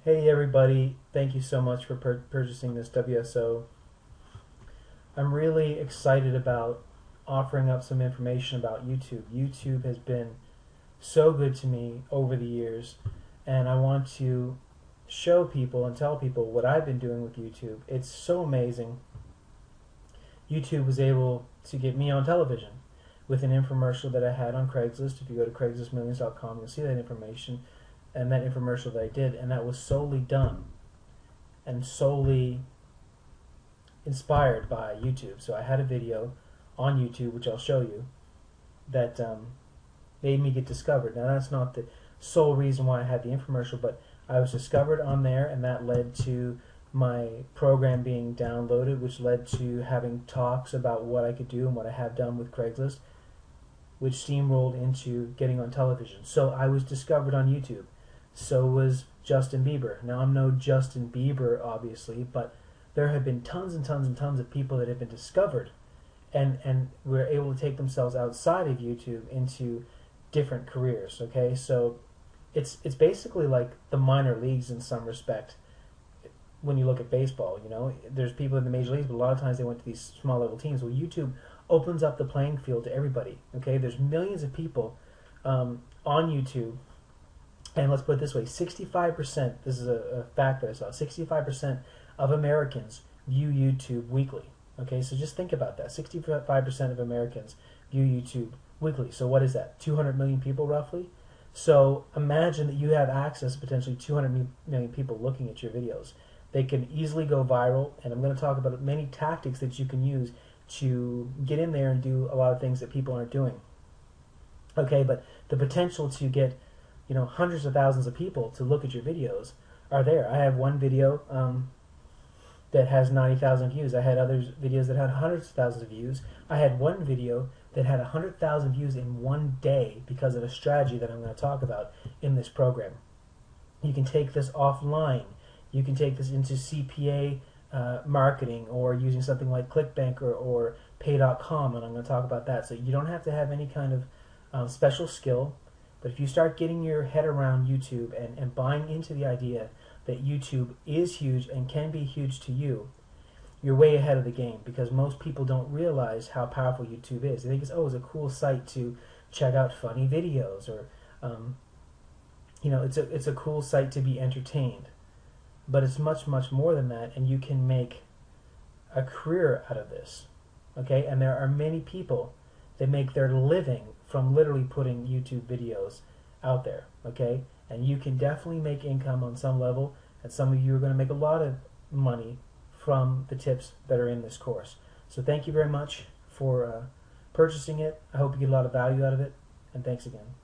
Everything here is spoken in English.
Hey everybody, thank you so much for purchasing this WSO. I'm really excited about offering up some information about YouTube. YouTube has been so good to me over the years, and I want to show people and tell people what I've been doing with YouTube. It's so amazing. YouTube was able to get me on television with an infomercial that I had on Craigslist. If you go to craigslistmillions.com, you'll see that information and that infomercial that I did, and that was solely done and solely inspired by YouTube. So I had a video on YouTube, which I'll show you, that made me get discovered. Now that's not the sole reason why I had the infomercial, but I was discovered on there, and that led to my program being downloaded, which led to having talks about what I could do and what I have done with Craigslist, which steamrolled into getting on television. So I was discovered on YouTube. So was Justin Bieber. Now I'm no Justin Bieber, obviously, but there have been tons and tons and tons of people that have been discovered and were able to take themselves outside of YouTube into different careers. Okay, so it's basically like the minor leagues in some respect. When you look at baseball, you know, there's people in the major leagues, but a lot of times they went to these small level teams. Well, YouTube opens up the playing field to everybody. Okay, there's millions of people on YouTube, and let's put it this way: 65%. This is a fact that I saw. 65% of Americans view YouTube weekly. Okay, so just think about that. 65% of Americans view YouTube weekly. So what is that? 200 million people roughly. So imagine that you have access to potentially 200 million people looking at your videos. They can easily go viral, and I'm going to talk about many tactics that you can use to get in there and do a lot of things that people aren't doing. Okay, but the potential to get, you know, hundreds of thousands of people to look at your videos are there. I have one video that has 90,000 views. I had other videos that had hundreds of thousands of views. I had one video that had 100,000 views in one day because of a strategy that I'm going to talk about in this program. You can take this offline. You can take this into CPA marketing, or using something like ClickBank or Pay.com, and I'm going to talk about that. So you don't have to have any kind of special skill, but if you start getting your head around YouTube and buying into the idea that YouTube is huge and can be huge to you, you're way ahead of the game, because most people don't realize how powerful YouTube is. They think it's a cool site to check out funny videos, or you know, it's a cool site to be entertained. But it's much, much more than that, and you can make a career out of this. Okay, and there are many people that make their living from literally putting YouTube videos out there. Okay, and you can definitely make income on some level, and some of you are going to make a lot of money from the tips that are in this course. So thank you very much for purchasing it. I hope you get a lot of value out of it, and thanks again.